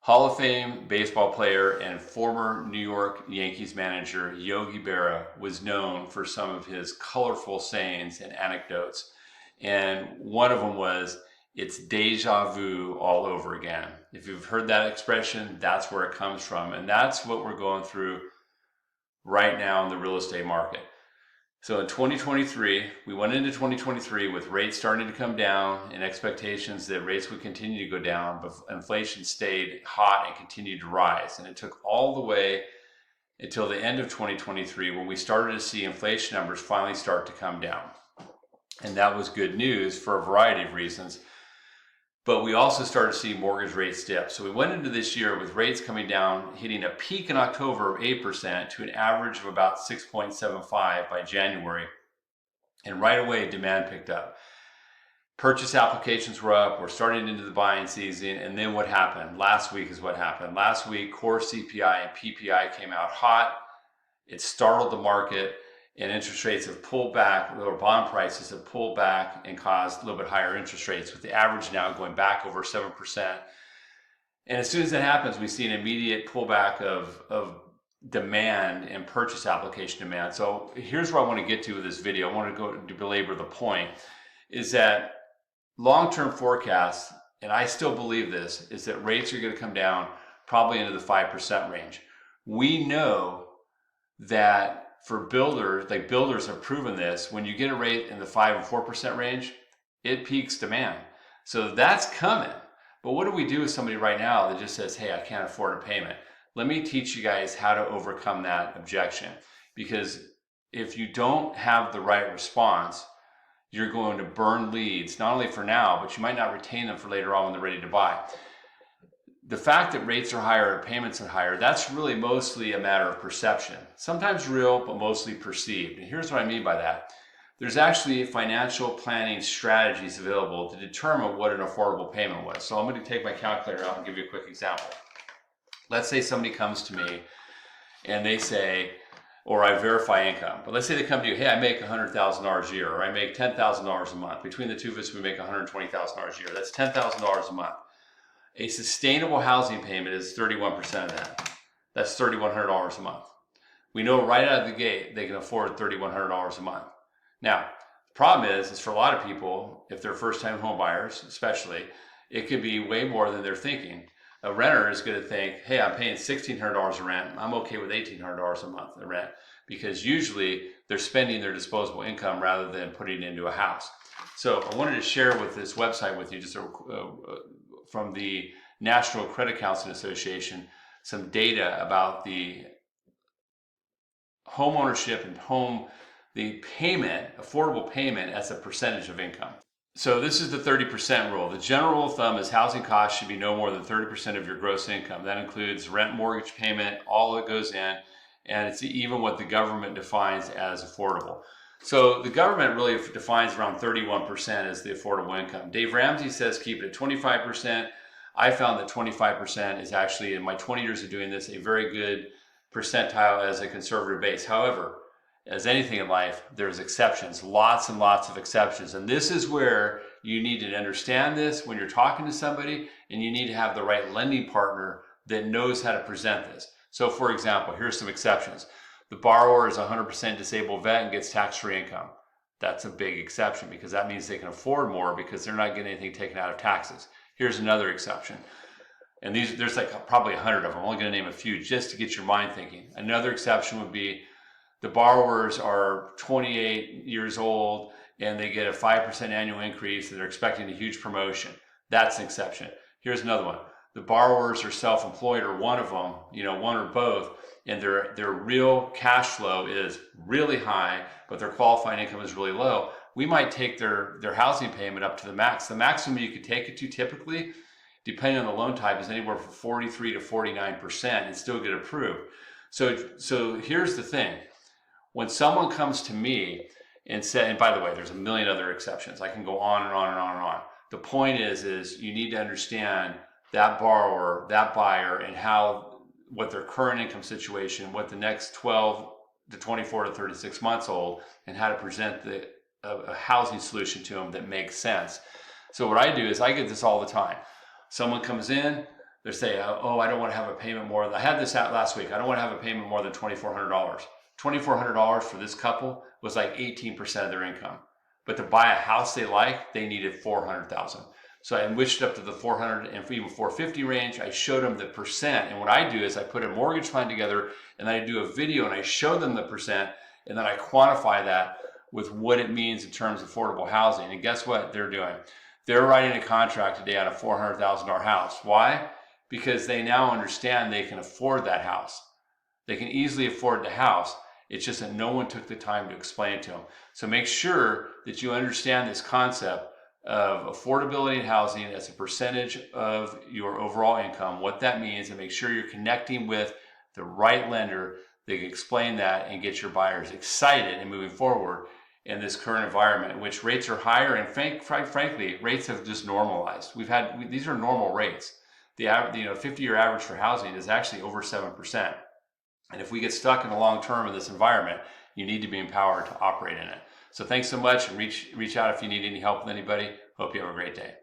Hall of Fame baseball player and former New York Yankees manager Yogi Berra was known for some of his colorful sayings and anecdotes. And one of them was, it's déjà vu all over again. If you've heard that expression, that's where it comes from. And that's what we're going through right now in the real estate market. So in 2023, we went into 2023 with rates starting to come down and expectations that rates would continue to go down, but inflation stayed hot and continued to rise. And it took all the way until the end of 2023 when we started to see inflation numbers finally start to come down. And that was good news for a variety of reasons. But we also started to see mortgage rates dip. So we went into this year with rates coming down, hitting a peak in October of 8% to an average of about 6.75 by January. And right away, demand picked up. Purchase applications were up. We're starting into the buying season. And then what happened? Last week is what happened. Last week, core CPI and PPI came out hot. It startled the market. And interest rates have pulled back, or bond prices have pulled back and caused a little bit higher interest rates, with the average now going back over 7%. And as soon as that happens, we see an immediate pullback of demand and purchase application demand. So here's where I want to get to with this video. I want to go to belabor the point, is that long-term forecasts, and I still believe this, is that rates are going to come down probably into the 5% range. We know that for builders, like builders have proven this, when you get a rate in the 5 and 4% range, it peaks demand. So that's coming. But what do we do with somebody right now that just says, hey, I can't afford a payment? Let me teach you guys how to overcome that objection. Because if you don't have the right response, you're going to burn leads, not only for now, but you might not retain them for later on when they're ready to buy. The fact that rates are higher and payments are higher, that's really mostly a matter of perception. Sometimes real, but mostly perceived. And here's what I mean by that. There's actually financial planning strategies available to determine what an affordable payment was. So I'm going to take my calculator out and give you a quick example. Let's say somebody comes to me and they say, or I verify income, but let's say they come to you, hey, I make $100,000 a year, or I make $10,000 a month. Between the two of us, we make $120,000 a year. That's $10,000 a month. A sustainable housing payment is 31% of that. That's $3,100 a month. We know right out of the gate they can afford $3,100 a month. Now, the problem is for a lot of people, if they're first-time home buyers especially, it could be way more than they're thinking. A renter is going to think, hey, I'm paying $1,600 a rent. I'm okay with $1,800 a month in rent, because usually they're spending their disposable income rather than putting it into a house. So I wanted to share with this website with you, just from the National Credit Counseling Association, some data about the home ownership and the payment, affordable payment as a percentage of income. So this is the 30% rule. The general rule of thumb is housing costs should be no more than 30% of your gross income. That includes rent, mortgage payment, all that goes in, and it's even what the government defines as affordable. So the government really defines around 31% as the affordable income. Dave Ramsey says keep it at 25%. I found that 25% is actually, in my 20 years of doing this, a very good percentile as a conservative base. However, as anything in life, there's exceptions, lots and lots of exceptions. And this is where you need to understand this when you're talking to somebody, and you need to have the right lending partner that knows how to present this. So for example, here's some exceptions. The borrower is 100% disabled vet and gets tax-free income. That's a big exception, because that means they can afford more because they're not getting anything taken out of taxes. Here's another exception. And there's like probably 100 of them. I'm only going to name a few just to get your mind thinking. Another exception would be the borrowers are 28 years old and they get a 5% annual increase and they're expecting a huge promotion. That's an exception. Here's another one. The borrowers are self-employed, or one of them, one or both, and their real cash flow is really high, but their qualifying income is really low. We might take their housing payment up to the max. The maximum you could take it to typically, depending on the loan type, is anywhere from 43 to 49% and still get approved. So here's the thing. When someone comes to me and says, and by the way, there's a million other exceptions. I can go on and on and on and on. The point is you need to understand that borrower, that buyer, and what their current income situation, what the next 12 to 24 to 36 months hold, and how to present a housing solution to them that makes sense. So what I do is I get this all the time. Someone comes in, They say, oh, I don't want to have a payment more than, I had this out last week. I don't want to have a payment more than $2,400. $2,400 for this couple was like 18% of their income. But to buy a house they like, they needed 400,000. So I enriched it up to the 400 and even 450 range. I showed them the percent. And what I do is I put a mortgage plan together and then I do a video and I show them the percent and then I quantify that with what it means in terms of affordable housing. And guess what they're doing? They're writing a contract today on a $400,000 house. Why? Because they now understand they can afford that house. They can easily afford the house. It's just that no one took the time to explain it to them. So make sure that you understand this concept of affordability in housing as a percentage of your overall income, what that means, and make sure you're connecting with the right lender that can explain that and get your buyers excited and moving forward in this current environment in which rates are higher and frankly, rates have just normalized. These are normal rates. The 50-year average for housing is actually over 7%. And if we get stuck in the long term in this environment, you need to be empowered to operate in it. So thanks so much, and reach out if you need any help with anybody. Hope you have a great day.